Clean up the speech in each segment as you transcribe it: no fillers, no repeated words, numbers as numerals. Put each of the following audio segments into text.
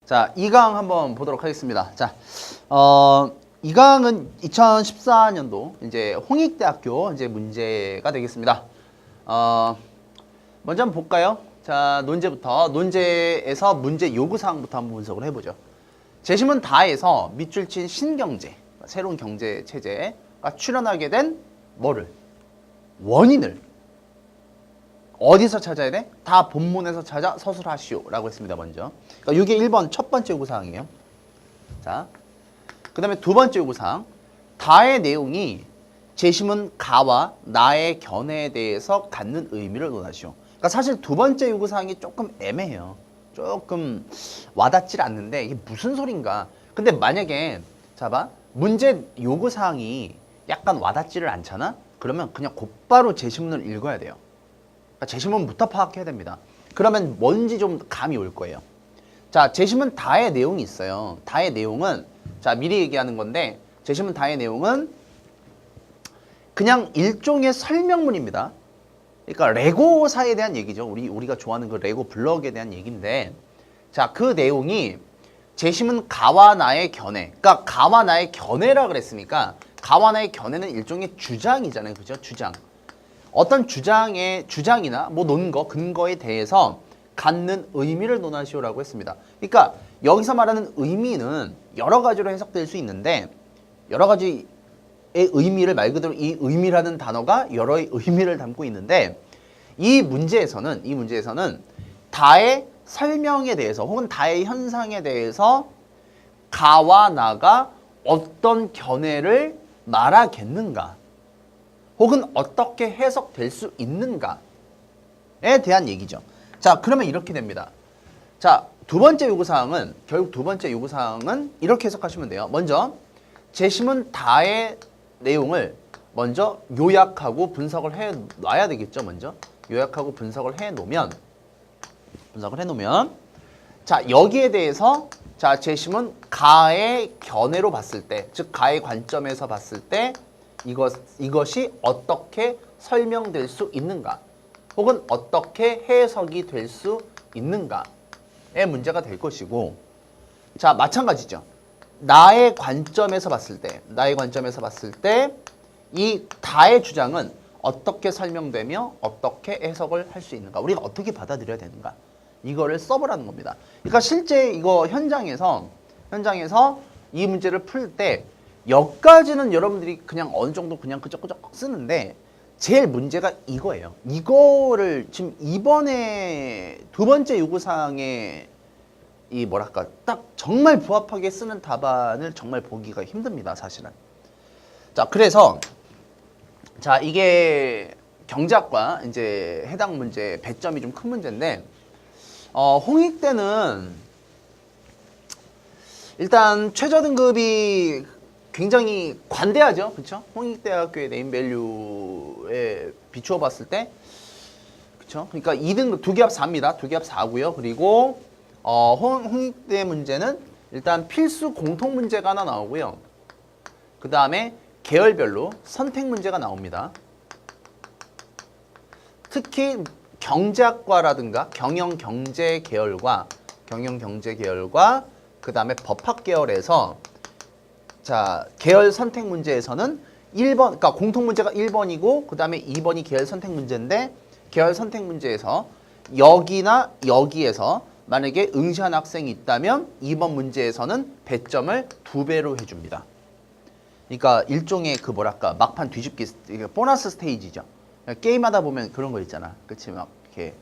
자, 2강 한번 보도록 하겠습니다. 자, 2강은 2014년도 이제 홍익대학교 이제 문제가 되겠습니다. 먼저 한번 볼까요? 자, 논제에서 문제 요구사항부터 한번 분석을 해보죠. 재심은 다에서 밑줄 친 신경제, 새로운 경제 체제가 출현하게 된 뭐를? 원인을 어디서 찾아야 돼? 다 본문에서 찾아 서술하시오 라고 했습니다. 먼저. 그러니까 이게 1번 첫 번째 요구사항이에요. 자, 그 다음에 두 번째 요구사항. 다의 내용이 재심은 가와 나의 견해에 대해서 갖는 의미를 논하시오. 그러니까 사실 두 번째 요구사항이 조금 애매해요. 조금 와닿질 않는데 이게 무슨 소린가. 근데 만약에 자 봐. 문제 요구사항이 약간 와닿지를 않잖아? 그러면 그냥 곧바로 재심문을 읽어야 돼요. 재심문부터 파악해야 됩니다. 그러면 뭔지 좀 감이 올 거예요. 자, 재심은 다의 내용이 있어요. 다의 내용은 자 미리 얘기하는 건데 재심은 다의 내용은 그냥 일종의 설명문입니다. 그러니까 레고사에 대한 얘기죠. 우리가 좋아하는 그 레고 블럭에 대한 얘기인데 자, 그 내용이 재심은 가와 나의 견해. 그러니까 가와 나의 견해라 그랬으니까 가와 나의 견해는 일종의 주장이잖아요. 그죠? 주장. 어떤 주장이나 뭐 논거, 근거에 대해서 갖는 의미를 논하시오라고 했습니다. 그러니까 여기서 말하는 의미는 여러 가지로 해석될 수 있는데 여러 가지의 의미를 말 그대로 이 의미라는 단어가 여러 의미를 담고 있는데 이 문제에서는 다의 설명에 대해서 혹은 다의 현상에 대해서 가와 나가 어떤 견해를 말하겠는가 혹은 어떻게 해석될 수 있는가에 대한 얘기죠. 자, 그러면 이렇게 됩니다. 자, 결국 두 번째 요구사항은 이렇게 해석하시면 돼요. 먼저 재심은 다의 내용을 먼저 요약하고 분석을 해 놔야 되겠죠. 먼저 요약하고 분석을 해 놓으면 자, 여기에 대해서 자, 재심은 가의 견해로 봤을 때, 즉 가의 관점에서 봤을 때 이것이 어떻게 설명될 수 있는가 혹은 어떻게 해석이 될 수 있는가의 문제가 될 것이고 자, 마찬가지죠. 나의 관점에서 봤을 때 이 다의 주장은 어떻게 설명되며 어떻게 해석을 할 수 있는가 우리가 어떻게 받아들여야 되는가 이거를 써보라는 겁니다. 그러니까 실제 이거 현장에서 이 문제를 풀 때 여기까지는 여러분들이 그냥 어느 정도 그냥 끄적끄적 쓰는데 제일 문제가 이거예요. 이거를 지금 이번에 두 번째 요구사항에 이 뭐랄까 딱 정말 부합하게 쓰는 답안을 정말 보기가 힘듭니다. 사실은. 자, 그래서 자, 이게 경제학과 이제 해당 문제 배점이 좀 큰 문제인데 홍익대는 일단 최저 등급이 굉장히 관대하죠. 그렇죠? 홍익대학교의 네임밸류에 비추어 봤을 때 그렇죠? 그러니까 2등급 두 개 합 4입니다. 두 개 합 4고요. 그리고 홍익대 문제는 일단 필수 공통 문제가 하나 나오고요. 그다음에 계열별로 선택 문제가 나옵니다. 특히 경제학과라든가 경영경제 계열과 그다음에 법학 계열에서 자, 계열 선택 문제에서는 1번, 그러니까 공통 문제가 1번이고 그다음에 2번이 계열 선택 문제인데 계열 선택 문제에서 여기나 여기에서 만약에 응시한 학생이 있다면 2번 문제에서는 배점을 2배로 해줍니다. 그러니까 일종의 그 뭐랄까 막판 뒤집기 보너스 스테이지죠. 게임하다 보면 그런 거 있잖아. 그치? 막 이렇게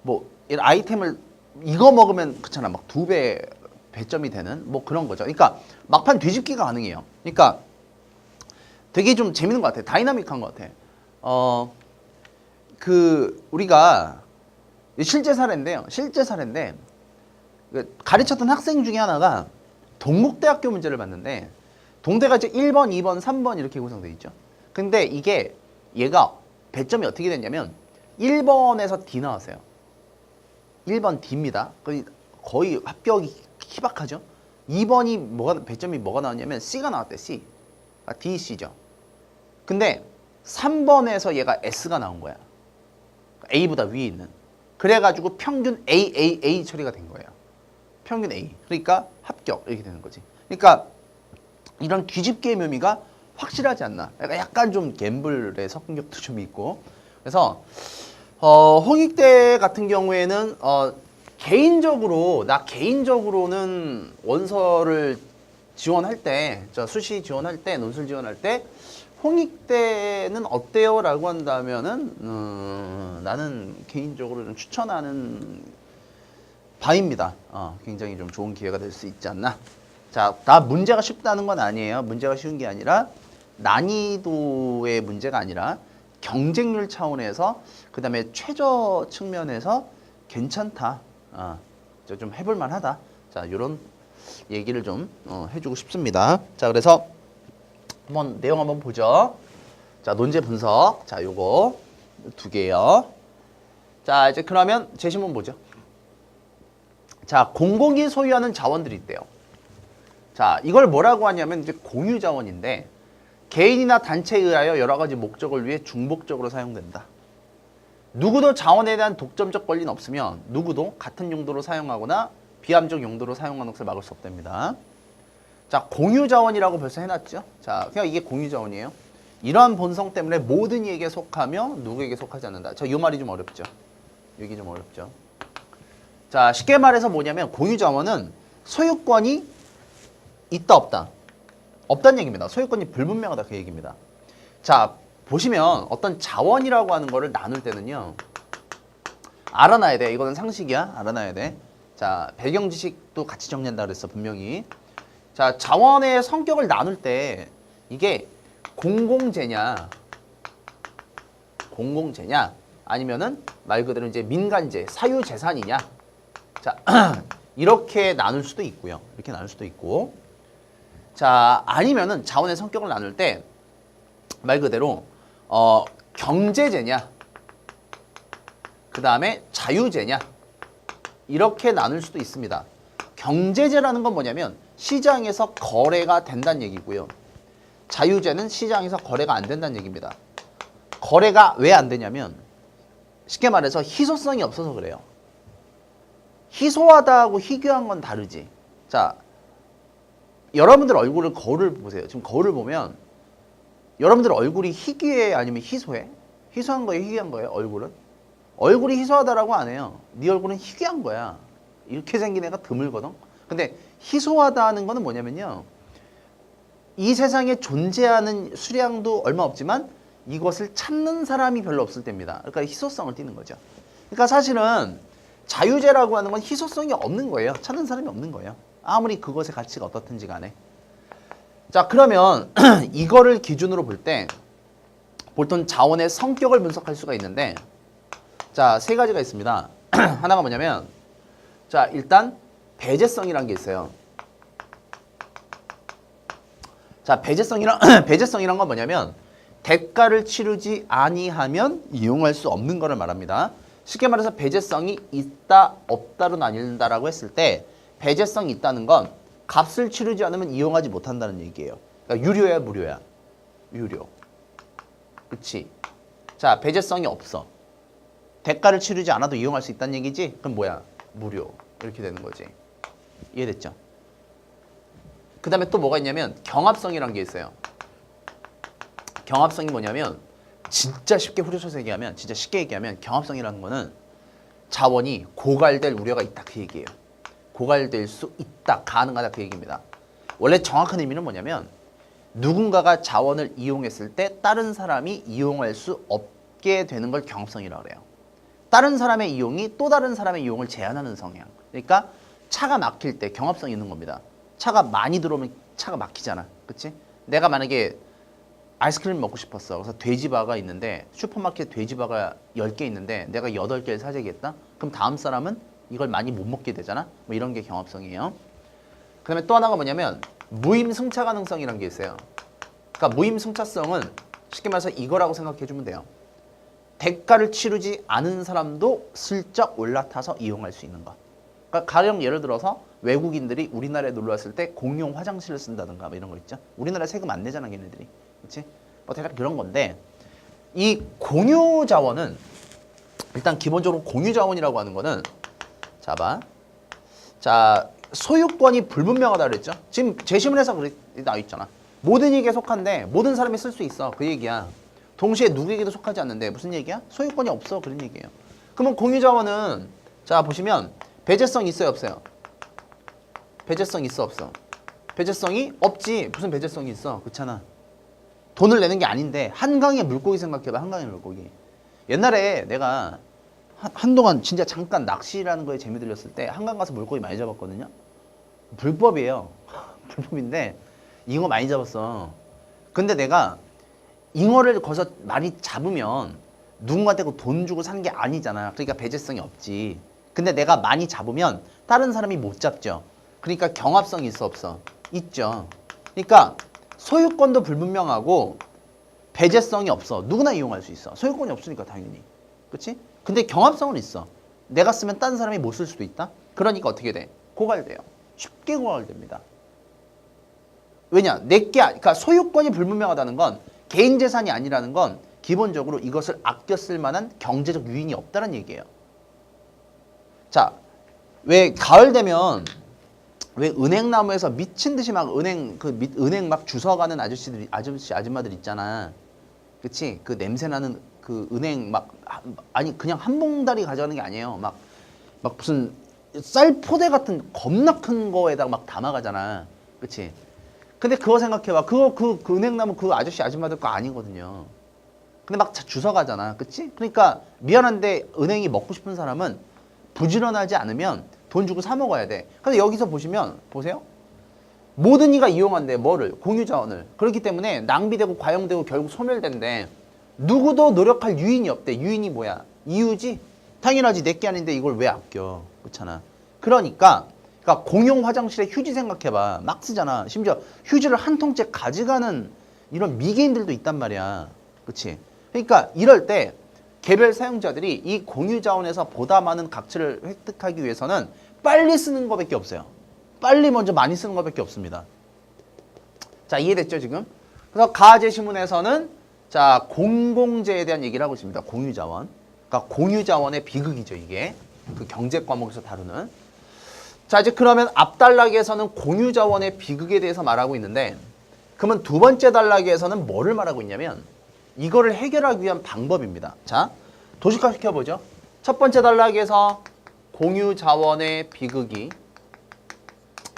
뭐 아이템을 이거 먹으면 그렇잖아. 막 2배 배점이 되는 뭐 그런 거죠. 그러니까 막판 뒤집기가 가능해요. 그러니까 되게 좀 재밌는 것 같아. 다이나믹한 것 같아. 우리가 실제 사례인데 가르쳤던 학생 중에 하나가 동국대학교 문제를 봤는데 동대가 이제 1번, 2번, 3번 이렇게 구성되어 있죠. 근데 이게 얘가 배점이 어떻게 됐냐면 1번에서 D 나왔어요. 1번 D입니다. 거의 합격이 희박하죠. 2번이 배점이 뭐가 나왔냐면 C가 나왔대. C. D, C죠. 근데 3번에서 얘가 S가 나온 거야. A보다 위에 있는. 그래가지고 평균 A 처리가 된 거예요. 평균 A. 그러니까 합격 이렇게 되는 거지. 그러니까 이런 뒤집개의 묘미가 확실하지 않나. 약간 좀 갬블의 성격도 좀 있고. 그래서 홍익대 같은 경우에는 개인적으로는 원서를 지원할 때, 수시 지원할 때, 논술 지원할 때 홍익대는 어때요? 라고 한다면은 나는 개인적으로 좀 추천하는 바입니다. 굉장히 좀 좋은 기회가 될 수 있지 않나. 자, 다 문제가 쉽다는 건 아니에요. 문제가 쉬운 게 아니라 난이도의 문제가 아니라 경쟁률 차원에서 그다음에 최저 측면에서 괜찮다. 좀 해볼 만하다. 자, 이런 얘기를 좀 해주고 싶습니다. 자, 그래서 한번 내용 한번 보죠. 자, 논제 분석. 자, 요거 두 개요. 자, 이제 그러면 제시문 보죠. 자, 공공이 소유하는 자원들이 있대요. 자, 이걸 뭐라고 하냐면 이제 공유 자원인데 개인이나 단체에 의하여 여러 가지 목적을 위해 중복적으로 사용된다. 누구도 자원에 대한 독점적 권리는 없으며 누구도 같은 용도로 사용하거나 비함적 용도로 사용하는 것을 막을 수 없답니다. 자, 공유 자원이라고 벌써 해놨죠. 자, 그냥 이게 공유 자원이에요. 이러한 본성 때문에 모든 이에게 속하며 누구에게 속하지 않는다. 자, 이 말이 좀 어렵죠. 여기 좀 어렵죠. 자, 쉽게 말해서 뭐냐면 공유 자원은 소유권이 있다 없다. 없다는 얘기입니다. 소유권이 불분명하다 그 얘기입니다. 자, 보시면 어떤 자원이라고 하는 거를 나눌 때는요. 알아놔야 돼. 이거는 상식이야. 알아놔야 돼. 자, 배경 지식도 같이 정리한다 그랬어. 분명히. 자, 자원의 성격을 나눌 때 이게 공공재냐 아니면은 말 그대로 이제 민간재, 사유재산이냐. 자, 이렇게 나눌 수도 있고요. 이렇게 나눌 수도 있고. 자, 아니면은 자원의 성격을 나눌 때 말 그대로 경제재냐 그 다음에 자유재냐 이렇게 나눌 수도 있습니다. 경제재라는 건 뭐냐면 시장에서 거래가 된다는 얘기고요. 자유재는 시장에서 거래가 안 된다는 얘기입니다. 거래가 왜 안 되냐면 쉽게 말해서 희소성이 없어서 그래요. 희소하다하고 희귀한 건 다르지. 자, 여러분들 거울을 보세요. 지금 거울을 보면 여러분들 얼굴이 희귀해 아니면 희소해? 희소한 거예요? 희귀한 거예요? 얼굴은? 얼굴이 희소하다라고 안 해요. 네 얼굴은 희귀한 거야. 이렇게 생긴 애가 드물거든. 근데 희소하다는 거는 뭐냐면요. 이 세상에 존재하는 수량도 얼마 없지만 이것을 찾는 사람이 별로 없을 때입니다. 그러니까 희소성을 띠는 거죠. 그러니까 사실은 자유재라고 하는 건 희소성이 없는 거예요. 찾는 사람이 없는 거예요. 아무리 그것의 가치가 어떻든지 간에. 자, 그러면 이거를 기준으로 볼 때 보통 자원의 성격을 분석할 수가 있는데 자, 세 가지가 있습니다. 하나가 뭐냐면 자, 일단 배제성이라는 게 있어요. 자, 배제성이란 건 뭐냐면 대가를 치르지 아니하면 이용할 수 없는 거를 말합니다. 쉽게 말해서 배제성이 있다 없다로 나뉜다라고 했을 때 배제성이 있다는 건 값을 치르지 않으면 이용하지 못한다는 얘기예요. 그러니까 유료야 무료야? 유료. 그치? 자, 배제성이 없어. 대가를 치르지 않아도 이용할 수 있다는 얘기지? 그럼 뭐야? 무료. 이렇게 되는 거지. 이해됐죠? 그 다음에 또 뭐가 있냐면 경합성이라는 게 있어요. 경합성이 뭐냐면 진짜 쉽게 후려쳐서 얘기하면 경합성이라는 거는 자원이 고갈될 우려가 있다 그 얘기예요. 고갈될 수 있다, 가능하다 그 얘기입니다. 원래 정확한 의미는 뭐냐면 누군가가 자원을 이용했을 때 다른 사람이 이용할 수 없게 되는 걸 경합성이라고 그래요. 다른 사람의 이용이 또 다른 사람의 이용을 제한하는 성향. 그러니까 차가 막힐 때 경합성이 있는 겁니다. 차가 많이 들어오면 차가 막히잖아. 그치? 내가 만약에 아이스크림 먹고 싶었어. 그래서 돼지바가 있는데 슈퍼마켓 돼지바가 10개 있는데 내가 8개를 사재기했다? 그럼 다음 사람은 이걸 많이 못 먹게 되잖아. 뭐 이런 게 경합성이에요. 그 다음에 또 하나가 뭐냐면 무임승차 가능성이라는 게 있어요. 그러니까 무임승차성은 쉽게 말해서 이거라고 생각해 주면 돼요. 대가를 치르지 않은 사람도 슬쩍 올라타서 이용할 수 있는 것. 그러니까 가령 예를 들어서 외국인들이 우리나라에 놀러 왔을 때 공용 화장실을 쓴다든가 뭐 이런 거 있죠. 우리나라 세금 안 내잖아 걔네들이. 그렇지? 뭐 대략 그런 건데 이 공유 자원은 일단 기본적으로 공유 자원이라고 하는 거는 자, 소유권이 불분명하다 그랬죠. 지금 제시문에서 나와 있잖아. 모든 이익에 속한데 모든 사람이 쓸 수 있어. 그 얘기야. 동시에 누구에게도 속하지 않는데 무슨 얘기야? 소유권이 없어. 그런 얘기예요. 그러면 공유자원은 자 보시면 배제성 있어요 없어요? 배제성 있어 없어? 배제성이 없지. 무슨 배제성이 있어? 그렇잖아. 돈을 내는 게 아닌데 한강의 물고기 생각해봐. 한강의 물고기. 옛날에 내가 한동안 진짜 잠깐 낚시라는 거에 재미 들렸을 때 한강 가서 물고기 많이 잡았거든요. 불법이에요. 불법인데 잉어 많이 잡았어. 근데 내가 잉어를 거기서 많이 잡으면 누군가한테 돈 주고 사는 게 아니잖아. 그러니까 배제성이 없지. 근데 내가 많이 잡으면 다른 사람이 못 잡죠. 그러니까 경합성이 있어 없어? 있죠. 그러니까 소유권도 불분명하고 배제성이 없어. 누구나 이용할 수 있어. 소유권이 없으니까 당연히. 그렇지? 근데 경합성은 있어. 내가 쓰면 다른 사람이 못 쓸 수도 있다. 그러니까 어떻게 돼? 고갈돼요. 쉽게 고갈됩니다. 왜냐? 그러니까 소유권이 불분명하다는 건 개인 재산이 아니라는 건 기본적으로 이것을 아껴 쓸 만한 경제적 유인이 없다는 얘기예요. 자, 왜 가을 되면 왜 은행나무에서 미친 듯이 막 은행 막 주워가는 아줌마들 있잖아. 그치? 그 냄새 나는 그 은행 아니 그냥 한 봉다리 가져가는 게 아니에요. 막 무슨 쌀포대 같은 겁나 큰 거에다가 막 담아가잖아. 그치? 근데 그거 생각해봐. 그 은행나무 그 아줌마들 거 아니거든요. 근데 막 주워가잖아. 그치? 그러니까 미안한데 은행이 먹고 싶은 사람은 부지런하지 않으면 돈 주고 사 먹어야 돼. 근데 여기서 보시면 보세요. 모든 이가 이용한대. 뭐를? 공유자원을. 그렇기 때문에 낭비되고 과용되고 결국 소멸된대. 누구도 노력할 유인이 없대. 유인이 뭐야? 이유지? 당연하지. 내게 아닌데 이걸 왜 아껴? 그렇잖아. 그러니까 공용 화장실에 휴지 생각해봐. 막 쓰잖아. 심지어 휴지를 한 통째 가져가는 이런 미개인들도 있단 말이야. 그렇지? 그러니까 이럴 때 개별 사용자들이 이 공유 자원에서 보다 많은 가치를 획득하기 위해서는 빨리 쓰는 것밖에 없어요. 빨리 먼저 많이 쓰는 것밖에 없습니다. 자, 이해됐죠 지금? 그래서 가제시문에서는 자 공공재에 대한 얘기를 하고 있습니다. 공유 자원. 그러니까 공유 자원의 비극이죠 이게. 그 경제 과목에서 다루는. 자 이제 그러면 앞 단락에서는 공유 자원의 비극에 대해서 말하고 있는데 그러면 두 번째 단락에서는 뭐를 말하고 있냐면 이거를 해결하기 위한 방법입니다. 자, 도식화 시켜보죠. 첫 번째 단락에서 공유 자원의 비극이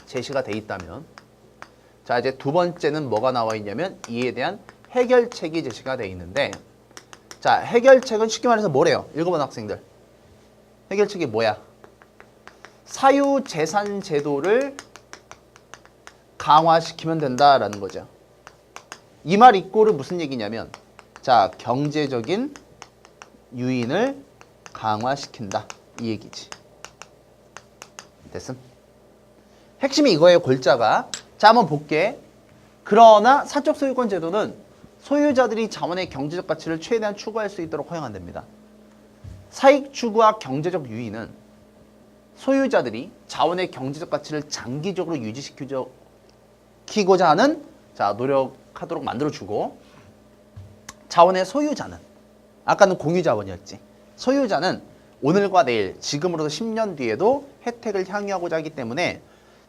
제시가 돼 있다면 자, 이제 두 번째는 뭐가 나와 있냐면 이에 대한 해결책이 제시가 돼 있는데 자, 해결책은 쉽게 말해서 뭐래요? 읽어본 학생들. 해결책이 뭐야? 사유재산 제도를 강화시키면 된다라는 거죠. 이 말 이꼬르 무슨 얘기냐면 자, 경제적인 유인을 강화시킨다. 이 얘기지. 됐음? 핵심이 이거예요, 골자가. 자, 한번 볼게. 그러나 사적 소유권 제도는 소유자들이 자원의 경제적 가치를 최대한 추구할 수 있도록 허용한답니다. 사익 추구와 경제적 유인은 소유자들이 자원의 경제적 가치를 장기적으로 유지시키고자 하는 자, 노력하도록 만들어주고 자원의 소유자는 아까는 공유자원이었지. 소유자는 오늘과 내일, 지금으로서 10년 뒤에도 혜택을 향유하고자 하기 때문에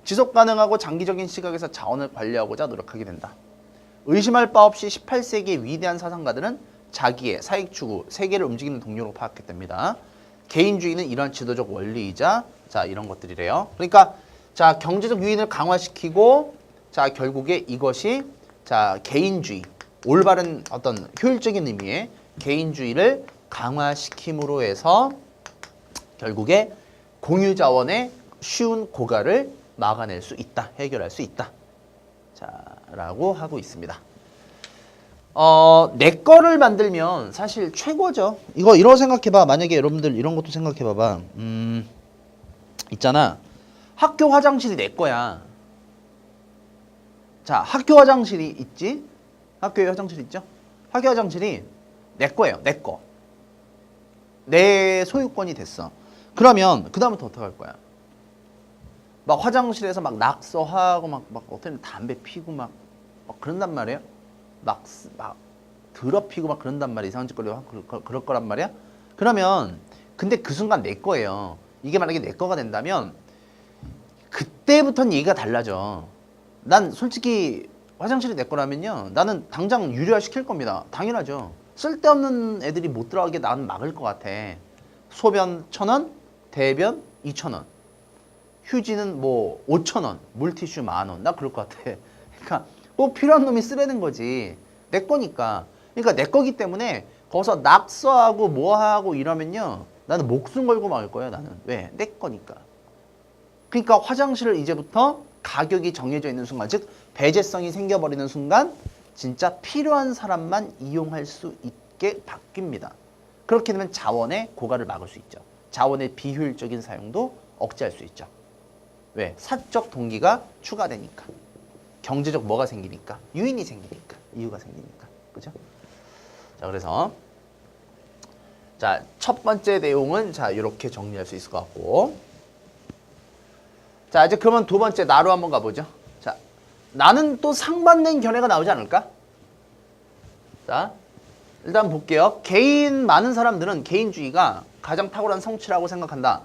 지속가능하고 장기적인 시각에서 자원을 관리하고자 노력하게 된다. 의심할 바 없이 18세기의 위대한 사상가들은 자기의 사익 추구, 세계를 움직이는 동력으로 파악했답니다. 개인주의는 이러한 지도적 원리이자 자 이런 것들이래요. 그러니까 자 경제적 유인을 강화시키고 자 결국에 이것이 자 개인주의, 올바른 어떤 효율적인 의미의 개인주의를 강화시킴으로 해서 결국에 공유자원의 쉬운 고갈을 막아낼 수 있다. 해결할 수 있다. 자, 라고 하고 있습니다. 내 거를 만들면 사실 최고죠. 이거 생각해봐. 만약에 여러분들 이런 것도 생각해봐봐. 있잖아. 학교 화장실이 내 거야. 자, 학교 화장실이 있지? 학교에 화장실 있죠? 학교 화장실이 내 거예요. 내 거. 내 소유권이 됐어. 그러면 그 다음부터 어떻게 할 거야? 막 화장실에서 막 낙서하고 막 어떤 담배 피고 막 그런단 말이에요. 막 더럽히고 막 그런단 말이야. 이상한 짓거리 그럴 거란 말이야. 그러면 근데 그 순간 내 거예요. 이게 만약에 내 거가 된다면 그때부터는 얘기가 달라져. 난 솔직히 화장실이 내 거라면요, 나는 당장 유료화 시킬 겁니다. 당연하죠. 쓸데없는 애들이 못 들어가게 난 막을 것 같아. 소변 1,000원, 대변 2,000원, 휴지는 뭐 5,000원, 물티슈 10,000원. 나 그럴 것 같아. 그러니까 꼭 필요한 놈이 쓰라는 거지. 내 거니까. 그러니까 내 거기 때문에 거기서 낙서하고 뭐하고 이러면요, 나는 목숨 걸고 막을 거야. 나는. 왜? 내 거니까. 그러니까 화장실을 이제부터 가격이 정해져 있는 순간, 즉 배제성이 생겨버리는 순간 진짜 필요한 사람만 이용할 수 있게 바뀝니다. 그렇게 되면 자원의 고갈을 막을 수 있죠. 자원의 비효율적인 사용도 억제할 수 있죠. 왜? 사적 동기가 추가되니까. 경제적 뭐가 생기니까? 유인이 생기니까. 이유가 생기니까. 그죠? 자, 그래서 자, 첫 번째 내용은 자, 이렇게 정리할 수 있을 것 같고. 자, 이제 그러면 두 번째 나로 한번 가보죠. 자, 나는 또 상반된 견해가 나오지 않을까? 자, 일단 볼게요. 많은 사람들은 개인주의가 가장 탁월한 성취라고 생각한다.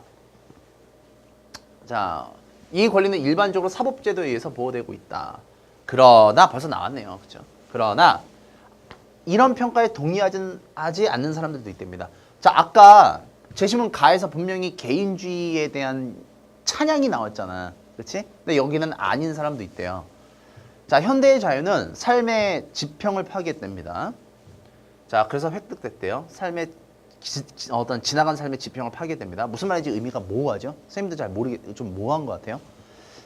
자, 이 권리는 일반적으로 사법제도에 의해서 보호되고 있다. 그러나 벌써 나왔네요. 그죠? 그러나 이런 평가에 동의하지 않는 사람들도 있답니다. 자, 아까 제시문 가에서 분명히 개인주의에 대한 찬양이 나왔잖아. 그렇지? 근데 여기는 아닌 사람도 있대요. 자, 현대의 자유는 삶의 지평을 파괴했답니다. 자, 그래서 획득됐대요. 어떤 지나간 삶의 지평을 파괴됩니다. 무슨 말인지 의미가 모호하죠? 선생님도 잘 좀 모호한 것 같아요.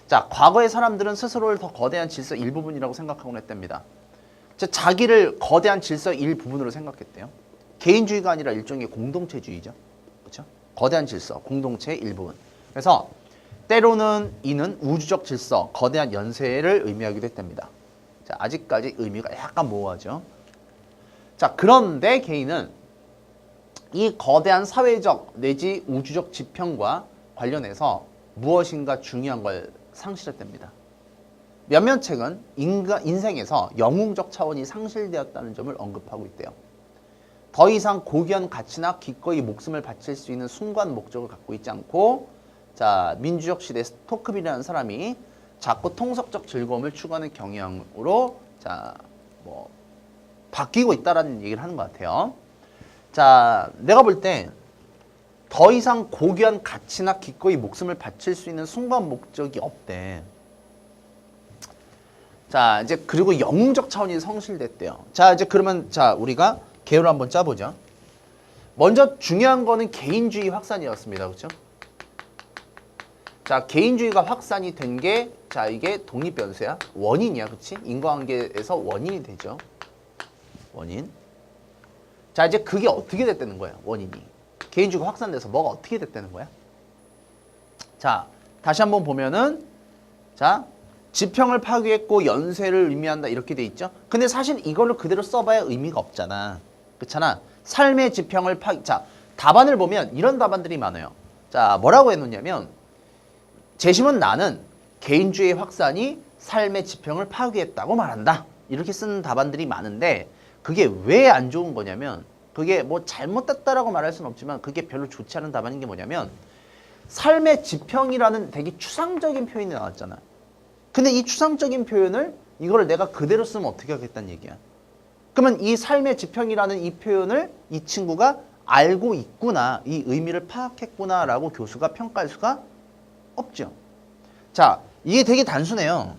자, 과거의 사람들은 스스로를 더 거대한 질서 일부분이라고 생각하곤 했답니다. 자, 자기를 거대한 질서 일부분으로 생각했대요. 개인주의가 아니라 일종의 공동체주의죠. 그렇죠? 거대한 질서, 공동체의 일부분. 그래서 때로는 이는 우주적 질서, 거대한 연쇄를 의미하기도 했답니다. 자, 아직까지 의미가 약간 모호하죠. 자, 그런데 개인은 이 거대한 사회적 내지 우주적 지평과 관련해서 무엇인가 중요한 걸 상실했답니다. 몇몇 책은 인생에서 영웅적 차원이 상실되었다는 점을 언급하고 있대요. 더 이상 고귀한 가치나 기꺼이 목숨을 바칠 수 있는 숭고한 목적을 갖고 있지 않고, 자, 민주적 시대 토크빌이라는 사람이 자꾸 통속적 즐거움을 추구하는 경향으로 자, 뭐 바뀌고 있다라는 얘기를 하는 것 같아요. 자, 내가 볼 때 더 이상 고귀한 가치나 기꺼이 목숨을 바칠 수 있는 숭고한 목적이 없대. 자, 이제 그리고 영웅적 차원이 성실됐대요. 자, 이제 그러면 자, 우리가 개요를 한번 짜보죠. 먼저 중요한 거는 개인주의 확산이었습니다. 그렇죠? 자, 개인주의가 확산이 된 게, 자, 이게 독립변수야. 원인이야. 그치? 인과관계에서 원인이 되죠. 원인. 자, 이제 그게 어떻게 됐다는 거야, 원인이. 개인주의가 확산돼서 뭐가 어떻게 됐다는 거야? 자, 다시 한번 보면은, 자, 지평을 파괴했고 연쇄를 의미한다 이렇게 돼 있죠. 근데 사실 이걸로 그대로 써봐야 의미가 없잖아. 그렇잖아. 삶의 지평을 자, 답안을 보면 이런 답안들이 많아요. 자, 뭐라고 해놓냐면, 재심은 나는 개인주의 확산이 삶의 지평을 파괴했다고 말한다. 이렇게 쓰는 답안들이 많은데, 그게 왜 안 좋은 거냐면, 그게 뭐 잘못됐다라고 말할 수는 없지만 그게 별로 좋지 않은 답안인 게 뭐냐면, 삶의 지평이라는 되게 추상적인 표현이 나왔잖아. 근데 이 추상적인 표현을 이걸 내가 그대로 쓰면 어떻게 하겠다는 얘기야. 그러면 이 삶의 지평이라는 이 표현을 이 친구가 알고 있구나, 이 의미를 파악했구나라고 교수가 평가할 수가 없죠. 자, 이게 되게 단순해요.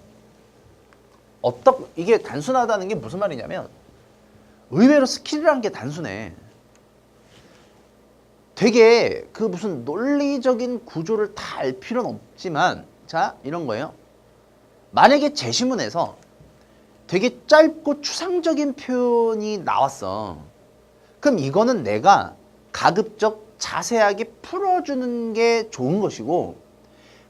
이게 단순하다는 게 무슨 말이냐면, 의외로 스킬이라는 게 단순해. 되게 그 무슨 논리적인 구조를 다 알 필요는 없지만, 자, 이런 거예요. 만약에 제시문에서 되게 짧고 추상적인 표현이 나왔어. 그럼 이거는 내가 가급적 자세하게 풀어주는 게 좋은 것이고,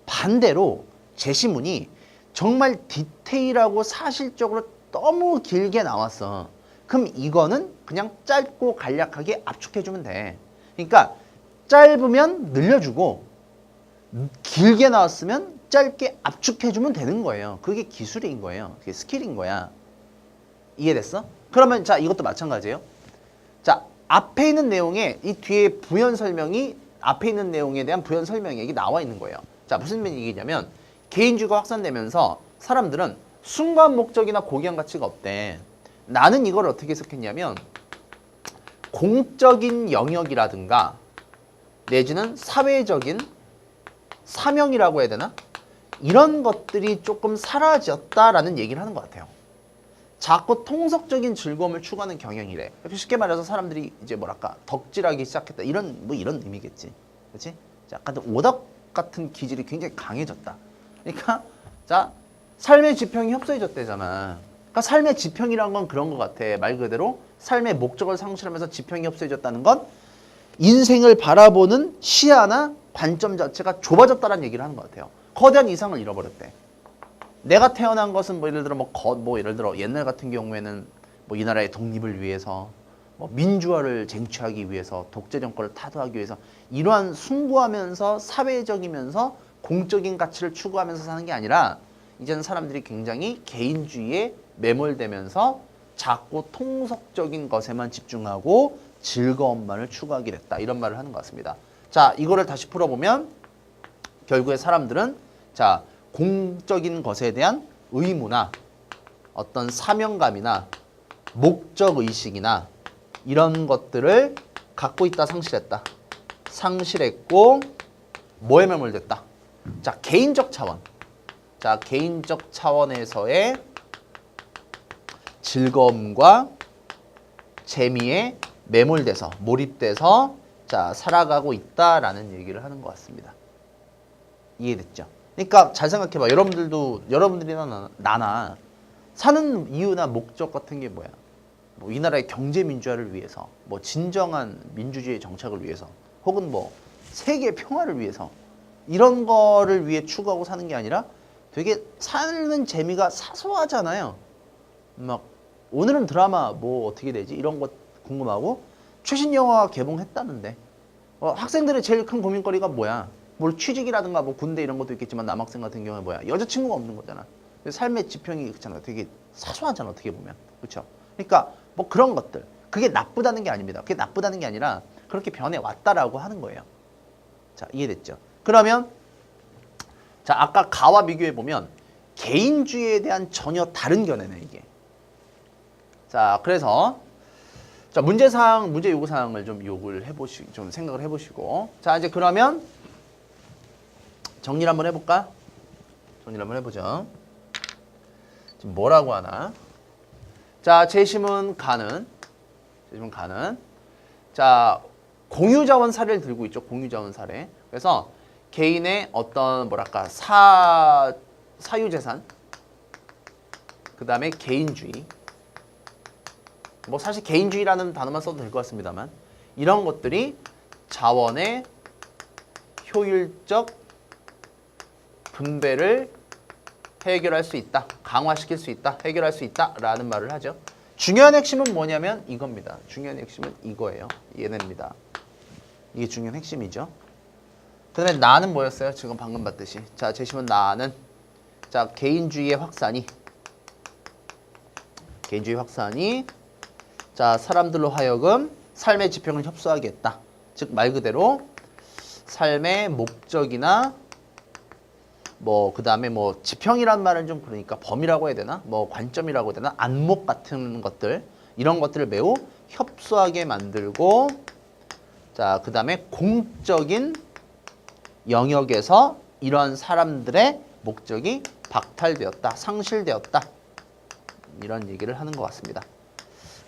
반대로 제시문이 정말 디테일하고 사실적으로 너무 길게 나왔어. 그럼 이거는 그냥 짧고 간략하게 압축해주면 돼. 그러니까 짧으면 늘려주고 길게 나왔으면 짧게 압축해주면 되는 거예요. 그게 기술인 거예요. 그게 스킬인 거야. 이해됐어? 그러면 자, 이것도 마찬가지예요. 자, 앞에 있는 내용에 이 뒤에 부연 설명이, 앞에 있는 내용에 대한 부연 설명이 나와 있는 거예요. 자, 무슨 얘기냐면, 개인주의가 확산되면서 사람들은 순간 목적이나 고귀한 가치가 없대. 나는 이걸 어떻게 해석했냐면 공적인 영역이라든가 내지는 사회적인 사명이라고 해야 되나? 이런 것들이 조금 사라졌다라는 얘기를 하는 것 같아요. 자꾸 통속적인 즐거움을 추구하는 경향이래. 쉽게 말해서 사람들이 이제 뭐랄까 덕질하기 시작했다. 이런 의미겠지. 그렇지? 약간 오덕 같은 기질이 굉장히 강해졌다. 그러니까 자 삶의 지평이 협소해졌대잖아. 그러니까 삶의 지평이란 건 그런 것 같아. 말 그대로 삶의 목적을 상실하면서 지평이 협소해졌다는 건 인생을 바라보는 시야나 관점 자체가 좁아졌다는 얘기를 하는 것 같아요. 거대한 이상을 잃어버렸대. 내가 태어난 것은 뭐 예를 들어 예를 들어 옛날 같은 경우에는 뭐 이 나라의 독립을 위해서 뭐 민주화를 쟁취하기 위해서 독재 정권을 타도하기 위해서 이러한 숭고하면서 사회적이면서 공적인 가치를 추구하면서 사는 게 아니라 이제는 사람들이 굉장히 개인주의에 매몰되면서 자꾸 통속적인 것에만 집중하고 즐거움만을 추구하게 됐다. 이런 말을 하는 것 같습니다. 자, 이거를 다시 풀어보면 결국에 사람들은 자 공적인 것에 대한 의무나 어떤 사명감이나 목적의식이나 이런 것들을 갖고 있다 상실했다. 상실했고 뭐에 매몰됐다. 자 개인적 차원. 자 개인적 차원에서의 즐거움과 재미에 매몰돼서 몰입돼서 자 살아가고 있다라는 얘기를 하는 것 같습니다. 이해됐죠? 그러니까 잘 생각해봐. 여러분들이나 나나 사는 이유나 목적 같은 게 뭐야? 뭐 이 나라의 경제 민주화를 위해서, 뭐 진정한 민주주의 정착을 위해서, 혹은 뭐 세계 평화를 위해서 이런 거를 위해 추구하고 사는 게 아니라 되게 사는 재미가 사소하잖아요. 막 오늘은 드라마 뭐 어떻게 되지? 이런 거 궁금하고 최신 영화 개봉했다는데 학생들의 제일 큰 고민거리가 뭐야? 뭘 취직이라든가 뭐 군대 이런 것도 있겠지만 남학생 같은 경우에 뭐야? 여자친구가 없는 거잖아. 삶의 지평이 그렇잖아. 되게 사소하잖아. 어떻게 보면. 그렇죠? 그러니까 뭐 그런 것들. 그게 나쁘다는 게 아닙니다. 그게 나쁘다는 게 아니라 그렇게 변해왔다라고 하는 거예요. 자, 이해됐죠? 그러면 자, 아까 가와 비교해 보면 개인주의에 대한 전혀 다른 견해네, 이게. 자, 그래서 자, 문제 요구 사항을 좀 좀 생각을 해 보시고. 자, 이제 그러면 정리를 한번 해 볼까? 정리를 한번 해 보죠. 지금 뭐라고 하나? 자, 재심은 가는. 자, 공유자원 사례를 들고 있죠. 공유자원 사례. 그래서 개인의 어떤 뭐랄까 사유재산, 그 다음에 개인주의. 뭐 사실 개인주의라는 단어만 써도 될 것 같습니다만 이런 것들이 자원의 효율적 분배를 해결할 수 있다. 강화시킬 수 있다. 해결할 수 있다. 라는 말을 하죠. 중요한 핵심은 뭐냐면 이겁니다. 중요한 핵심은 이거예요. 얘네입니다. 이게 중요한 핵심이죠. 그 다음에 나는 뭐였어요? 지금 방금 봤듯이. 자, 제시문 나는 자 개인주의 확산이 자 사람들로 하여금 삶의 지평을 협소하게 했다. 즉 말 그대로 삶의 목적이나 뭐 그 다음에 뭐 지평이란 말은 좀 그러니까 범위라고 해야 되나? 뭐 관점이라고 해야 되나? 안목 같은 것들 이런 것들을 매우 협소하게 만들고 자 그 다음에 공적인 영역에서 이런 사람들의 목적이 박탈되었다, 상실되었다 이런 얘기를 하는 것 같습니다.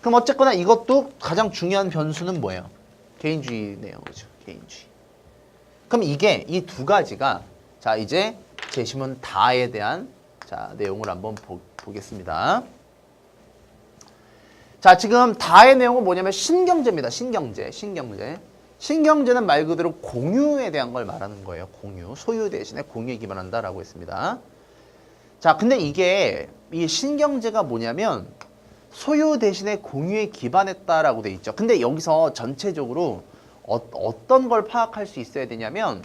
그럼 어쨌거나 이것도 가장 중요한 변수는 뭐예요? 개인주의네요, 그죠? 개인주의. 그럼 이게 이 두 가지가 자 이제 제시문 다에 대한 자 내용을 한번 보겠습니다. 자 지금 다의 내용은 뭐냐면 신경제입니다. 신경제는 말 그대로 공유에 대한 걸 말하는 거예요. 공유, 소유 대신에 공유에 기반한다라고 했습니다. 자 근데 이게 이 신경제가 뭐냐면 소유 대신에 공유에 기반했다라고 돼 있죠. 근데 여기서 전체적으로 어떤 걸 파악할 수 있어야 되냐면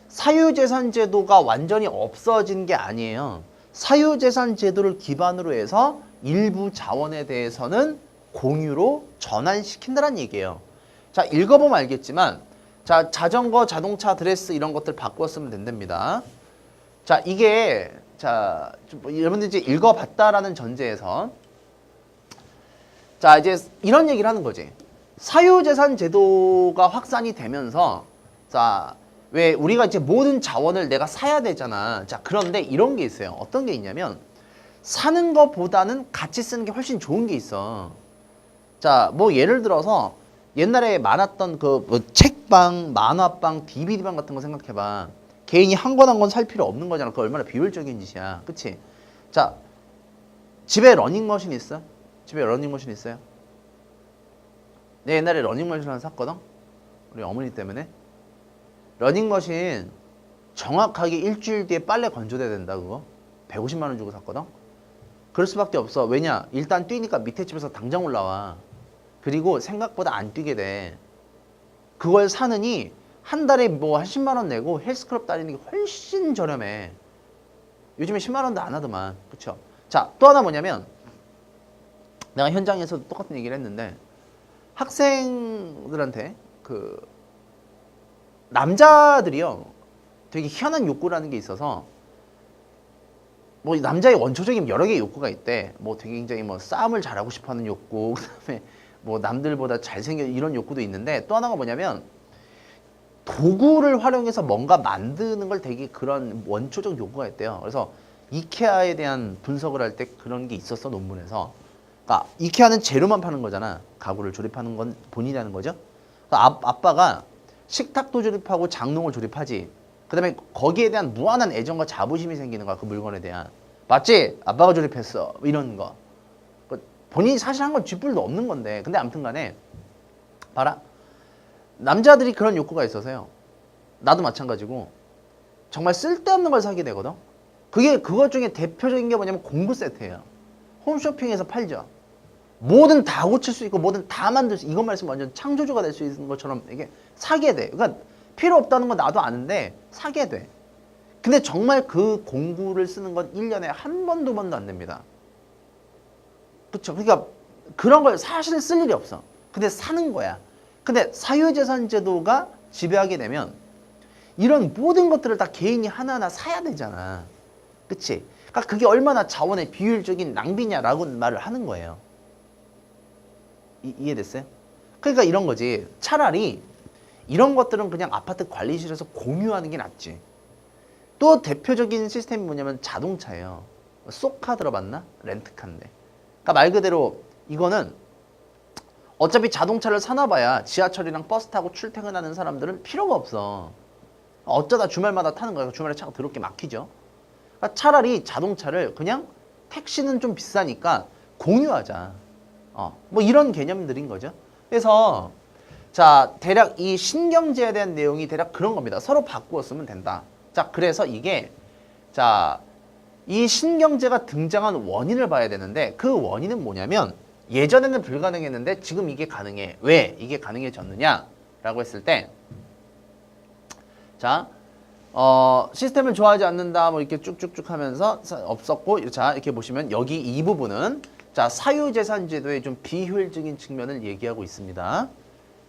사유재산 제도가 완전히 없어진 게 아니에요. 사유재산 제도를 기반으로 해서 일부 자원에 대해서는 공유로 전환시킨다는 얘기예요. 자, 읽어보면 알겠지만 자, 자전거, 자동차, 드레스 이런 것들 바꾸었으면 된답니다. 자, 이게 여러분들 이제 읽어봤다라는 전제에서 자, 이제 이런 얘기를 하는 거지. 사유재산 제도가 확산이 되면서 자, 왜 우리가 이제 모든 자원을 내가 사야 되잖아. 자, 그런데 이런 게 있어요. 어떤 게 있냐면 사는 것보다는 같이 쓰는 게 훨씬 좋은 게 있어. 자, 뭐 예를 들어서 옛날에 많았던 그 뭐 책방, 만화방, DVD방 같은 거 생각해봐. 개인이 한 권 한 권 살 필요 없는 거잖아. 그거 얼마나 비효율적인 짓이야. 그치? 자, 집에 러닝머신 있어? 집에 러닝머신 있어요? 내 옛날에 러닝머신 하나 샀거든? 우리 어머니 때문에. 러닝머신 정확하게 일주일 뒤에 빨래 건조돼야 된다, 그거. 150만 원 주고 샀거든? 그럴 수밖에 없어. 왜냐? 일단 뛰니까 밑에 집에서 당장 올라와. 그리고 생각보다 안 뛰게 돼. 그걸 사느니 한 달에 뭐 한 10만 원 내고 헬스클럽 다니는 게 훨씬 저렴해. 요즘에 10만 원도 안 하더만. 그쵸? 자, 또 하나 뭐냐면 내가 현장에서도 똑같은 얘기를 했는데 학생들한테 그 남자들이요 되게 희한한 욕구라는 게 있어서 뭐 남자의 원초적인 여러 개의 욕구가 있대. 뭐 되게 굉장히 뭐 싸움을 잘하고 싶어하는 욕구, 그다음에 뭐 남들보다 잘생긴 이런 욕구도 있는데 또 하나가 뭐냐면 도구를 활용해서 뭔가 만드는 걸 되게 그런 원초적 욕구가 있대요. 그래서 이케아에 대한 분석을 할 때 그런 게 있었어 논문에서. 그러니까 이케아는 재료만 파는 거잖아. 가구를 조립하는 건 본인이 하는 거죠. 그러니까 아빠가 식탁도 조립하고 장롱을 조립하지. 그 다음에 거기에 대한 무한한 애정과 자부심이 생기는 거야. 그 물건에 대한. 맞지? 아빠가 조립했어. 이런 거. 본인이 사실 한 건 쥐뿔도 없는 건데. 근데 아무튼 간에 봐라. 남자들이 그런 욕구가 있어서요. 나도 마찬가지고 정말 쓸데없는 걸 사게 되거든. 그것 중에 대표적인 게 뭐냐면 공구 세트예요. 홈쇼핑에서 팔죠. 뭐든 다 고칠 수 있고 뭐든 다 만들 수, 이것만 있으면 완전 창조주가 될 수 있는 것처럼 이게 사게 돼. 그러니까 필요 없다는 건 나도 아는데 사게 돼. 근데 정말 그 공구를 쓰는 건 1년에 한 번, 두 번도 안 됩니다. 그쵸? 그러니까 그런 걸 사실 쓸 일이 없어. 근데 사는 거야. 근데 사유재산 제도가 지배하게 되면 이런 모든 것들을 다 개인이 하나하나 사야 되잖아. 그치? 그러니까 그게 얼마나 자원의 비효율적인 낭비냐라고 말을 하는 거예요. 이해됐어요? 그러니까 이런 거지. 차라리 이런 것들은 그냥 아파트 관리실에서 공유하는 게 낫지. 또 대표적인 시스템이 뭐냐면 자동차예요. 쏘카 들어봤나? 렌트카인데. 그러니까 말 그대로 이거는 어차피 자동차를 사놔봐야 지하철이랑 버스 타고 출퇴근하는 사람들은 필요가 없어. 어쩌다 주말마다 타는 거야. 주말에 차가 더럽게 막히죠. 그러니까 차라리 자동차를 그냥 택시는 좀 비싸니까 공유하자. 뭐 이런 개념들인 거죠. 그래서 자, 대략 이 신경제에 대한 내용이 대략 그런 겁니다. 서로 바꾸어 쓰면 된다. 자, 그래서 이게 자, 이 신경제가 등장한 원인을 봐야 되는데 그 원인은 뭐냐면 예전에는 불가능했는데 지금 이게 가능해. 왜 이게 가능해졌느냐? 라고 했을 때 자, 시스템을 좋아하지 않는다. 뭐 이렇게 쭉쭉쭉 하면서 없었고 자, 이렇게 보시면 여기 이 부분은 자, 사유재산제도의 좀 비효율적인 측면을 얘기하고 있습니다.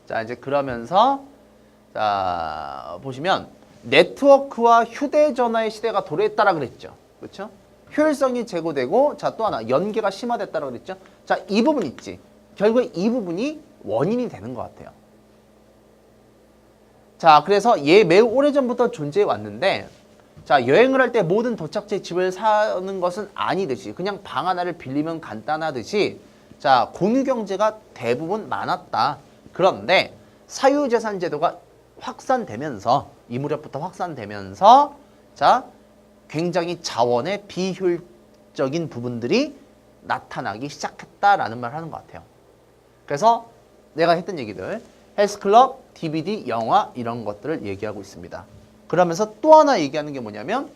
자, 이제 그러면서 자, 보시면 네트워크와 휴대전화의 시대가 도래했다라 그랬죠. 그렇죠? 효율성이 제고되고 자, 또 하나 연계가 심화됐다라 그랬죠. 자, 이 부분 있지. 결국에 이 부분이 원인이 되는 것 같아요. 자, 그래서 얘 매우 오래전부터 존재해 왔는데 자, 여행을 할 때 모든 도착지에 집을 사는 것은 아니듯이 그냥 방 하나를 빌리면 간단하듯이 자, 공유경제가 대부분 많았다. 그런데 사유재산 제도가 확산되면서 이 무렵부터 확산되면서 자, 굉장히 자원의 비효율적인 부분들이 나타나기 시작했다라는 말을 하는 것 같아요. 그래서 내가 했던 얘기들 헬스클럽, DVD, 영화 이런 것들을 얘기하고 있습니다. 그러면서 또 하나 얘기하는 게 뭐냐면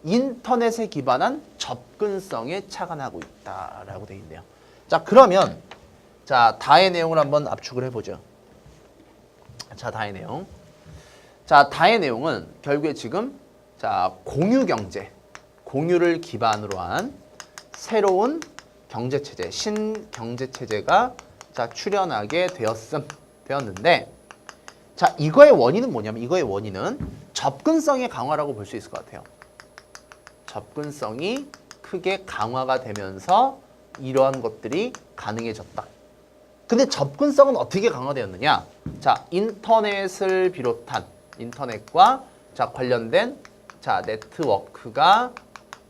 인터넷에 기반한 접근성에 착안하고 있다라고 되어 있네요. 자, 그러면 자, 다의 내용을 한번 압축을 해보죠. 자, 다의 내용. 자, 다의 내용은 결국에 지금 자, 공유경제, 공유를 기반으로 한 새로운 경제체제, 신경제체제가 자, 출현하게 되었는데 자, 이거의 원인은 뭐냐면 이거의 원인은 접근성의 강화라고 볼 수 있을 것 같아요. 접근성이 크게 강화가 되면서 이러한 것들이 가능해졌다. 근데 접근성은 어떻게 강화되었느냐? 자, 인터넷을 비롯한 인터넷과 자, 관련된 자, 네트워크가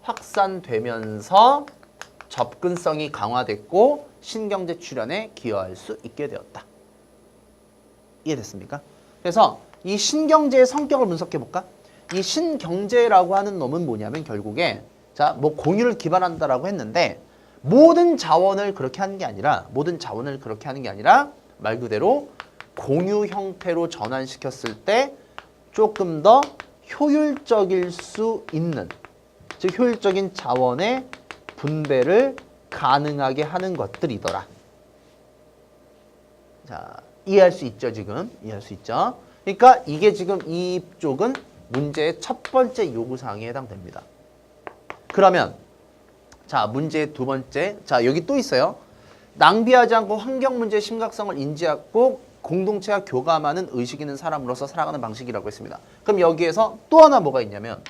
확산되면서 접근성이 강화됐고 신경제 출현에 기여할 수 있게 되었다. 이해됐습니까? 그래서 이 신경제의 성격을 분석해 볼까? 이 신경제라고 하는 놈은 뭐냐면 결국에 자, 뭐 공유를 기반한다라고 했는데 모든 자원을 그렇게 하는 게 아니라 말 그대로 공유 형태로 전환시켰을 때 조금 더 효율적일 수 있는 즉 효율적인 자원의 분배를 가능하게 하는 것들이더라. 자, 이해할 수 있죠, 지금? 이해할 수 있죠? 그러니까 이게 지금 이쪽은 문제의 첫 번째 요구사항에 해당됩니다. 그러면 자, 문제의 두 번째. 자, 여기 또 있어요. 낭비하지 않고 환경 문제의 심각성을 인지하고 공동체와 교감하는 의식 있는 사람으로서 살아가는 방식이라고 했습니다. 그럼 여기에서 또 하나 뭐가 있냐면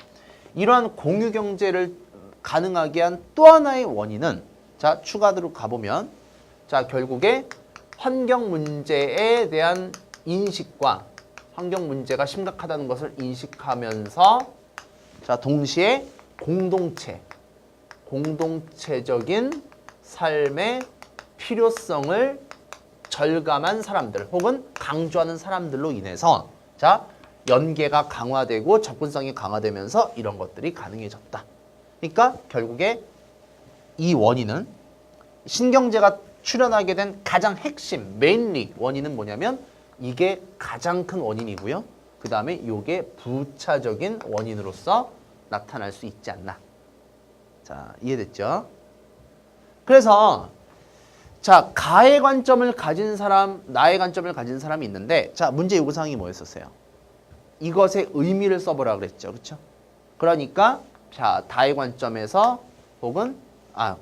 이러한 공유 경제를 가능하게 한 또 하나의 원인은 자, 추가로 가보면 자, 결국에 환경 문제에 대한 인식과 환경 문제가 심각하다는 것을 인식하면서 자, 동시에 공동체적인 삶의 필요성을 절감한 사람들 혹은 강조하는 사람들로 인해서 자, 연계가 강화되고 접근성이 강화되면서 이런 것들이 가능해졌다. 그러니까 결국에 이 원인은 신경제가 출현하게 된 가장 핵심, 메인리 원인은 뭐냐면 이게 가장 큰 원인이고요. 그 다음에 이게 부차적인 원인으로서 나타날 수 있지 않나. 자, 이해됐죠? 그래서 자, 가의 관점을 가진 사람, 나의 관점을 가진 사람이 있는데 자, 문제 요구사항이 뭐였었어요? 이것의 의미를 써보라 그랬죠. 그렇죠? 그러니까 자, 다의 관점에서 혹은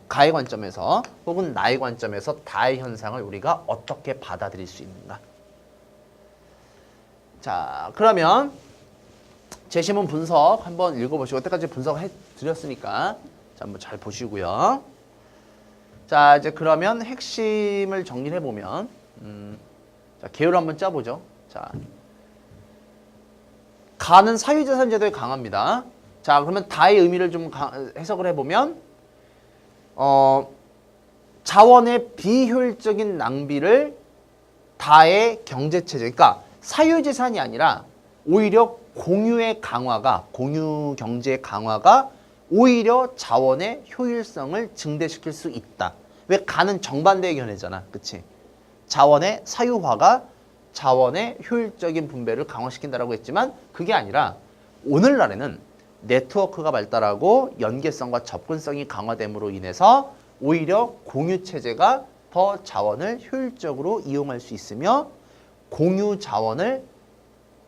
가의 관점에서 혹은 나의 관점에서 다의 현상을 우리가 어떻게 받아들일 수 있는가? 자, 그러면 제시문 분석 한번 읽어보시고 여태까지 분석해 드렸으니까 자, 한번 잘 보시고요. 자, 이제 그러면 핵심을 정리해 보면 자, 계율을 한번 짜보죠. 자, 가는 사유재산 제도에 강합니다. 자, 그러면 다의 의미를 좀 해석을 해보면 자원의 비효율적인 낭비를 다의 경제체제, 그러니까 사유재산이 아니라 오히려 공유의 강화가, 공유 경제의 강화가 오히려 자원의 효율성을 증대시킬 수 있다. 왜 가는 정반대의 견해잖아. 그치? 자원의 사유화가 자원의 효율적인 분배를 강화시킨다라고 했지만 그게 아니라 오늘날에는 네트워크가 발달하고 연계성과 접근성이 강화됨으로 인해서 오히려 공유체제가 더 자원을 효율적으로 이용할 수 있으며 공유 자원을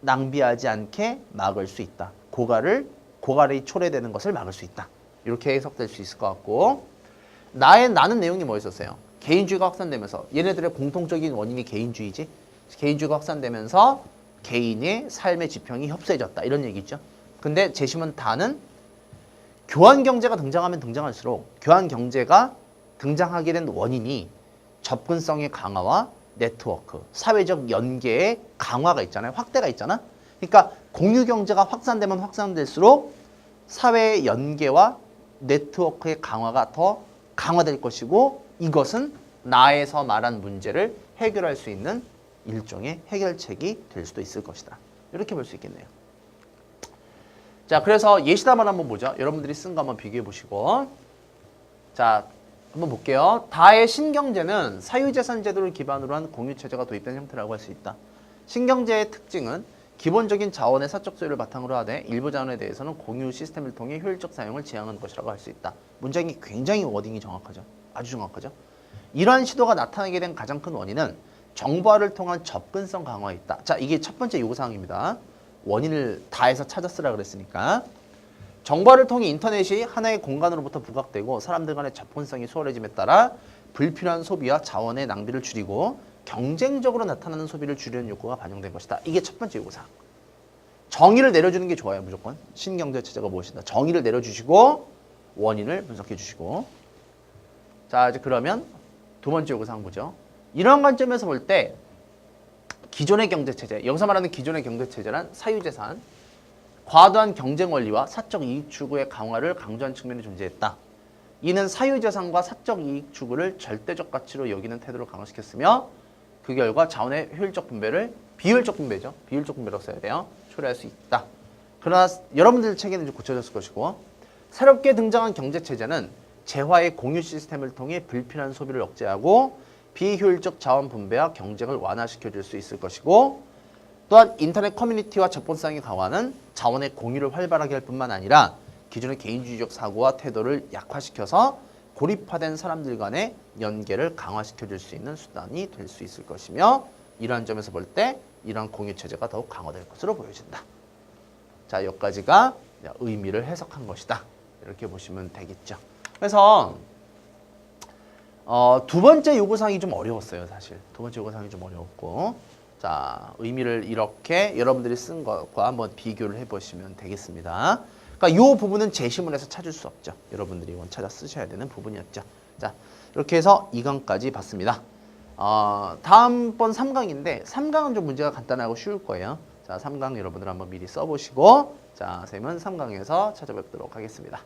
낭비하지 않게 막을 수 있다. 고갈이 초래되는 것을 막을 수 있다. 이렇게 해석될 수 있을 것 같고 나는 내용이 뭐였었어요? 개인주의가 확산되면서 얘네들의 공통적인 원인이 개인주의지. 개인주의가 확산되면서 개인의 삶의 지평이 협소해졌다. 이런 얘기죠. 근데 제시문 다는 교환경제가 등장하면 등장할수록 교환경제가 등장하게 된 원인이 접근성의 강화와 네트워크, 사회적 연계의 강화가 있잖아요. 확대가 있잖아. 그러니까 공유경제가 확산되면 확산될수록 사회의 연계와 네트워크의 강화가 더 강화될 것이고 이것은 나에서 말한 문제를 해결할 수 있는 일종의 해결책이 될 수도 있을 것이다. 이렇게 볼 수 있겠네요. 자, 그래서 예시담을 한번 보죠. 여러분들이 쓴 거 한번 비교해 보시고. 자, 한번 볼게요. 다의 신경제는 사유재산 제도를 기반으로 한 공유체제가 도입된 형태라고 할 수 있다. 신경제의 특징은 기본적인 자원의 사적 소유를 바탕으로 하되 일부 자원에 대해서는 공유 시스템을 통해 효율적 사용을 지향하는 것이라고 할 수 있다. 문장이 굉장히 워딩이 정확하죠. 아주 정확하죠. 이러한 시도가 나타나게 된 가장 큰 원인은 정보화를 통한 접근성 강화에 있다. 자, 이게 첫 번째 요구사항입니다. 원인을 다해서 찾았으라 그랬으니까 정보화를 통해 인터넷이 하나의 공간으로부터 부각되고 사람들 간의 접근성이 수월해짐에 따라 불필요한 소비와 자원의 낭비를 줄이고 경쟁적으로 나타나는 소비를 줄이는 욕구가 반영된 것이다. 이게 첫 번째 요구사항. 정의를 내려주는 게 좋아요. 무조건. 신경제 체제가 무엇이다. 정의를 내려주시고 원인을 분석해 주시고. 자, 이제 그러면 두 번째 요구사항 보죠. 이런 관점에서 볼 때 기존의 경제체제, 여기서 말하는 기존의 경제체제란 사유재산, 과도한 경쟁 원리와 사적 이익 추구의 강화를 강조한 측면이 존재했다. 이는 사유재산과 사적 이익 추구를 절대적 가치로 여기는 태도를 강화시켰으며 그 결과 자원의 효율적 분배를 비효율적 분배죠. 비효율적 분배라고 써야 돼요. 초래할 수 있다. 그러나 여러분들 책에는 좀 고쳐졌을 것이고 새롭게 등장한 경제체제는 재화의 공유 시스템을 통해 불필요한 소비를 억제하고 비효율적 자원 분배와 경쟁을 완화시켜 줄 수 있을 것이고 또한 인터넷 커뮤니티와 접근성이 강화는 자원의 공유를 활발하게 할 뿐만 아니라 기존의 개인주의적 사고와 태도를 약화시켜서 고립화된 사람들 간의 연계를 강화시켜 줄 수 있는 수단이 될 수 있을 것이며 이러한 점에서 볼 때 이러한 공유체제가 더욱 강화될 것으로 보여진다. 자, 여기까지가 의미를 해석한 것이다. 이렇게 보시면 되겠죠. 그래서 두 번째 요구사항이 좀 어려웠어요, 사실. 두 번째 요구사항이 좀 어려웠고. 자, 의미를 이렇게 여러분들이 쓴 것과 한번 비교를 해보시면 되겠습니다. 그러니까 이 부분은 제시문에서 찾을 수 없죠. 여러분들이 이건 찾아 쓰셔야 되는 부분이었죠. 자, 이렇게 해서 2강까지 봤습니다. 다음번 3강인데 3강은 좀 문제가 간단하고 쉬울 거예요. 자, 3강 여러분들 한번 미리 써보시고 자, 쌤은 3강에서 찾아뵙도록 하겠습니다.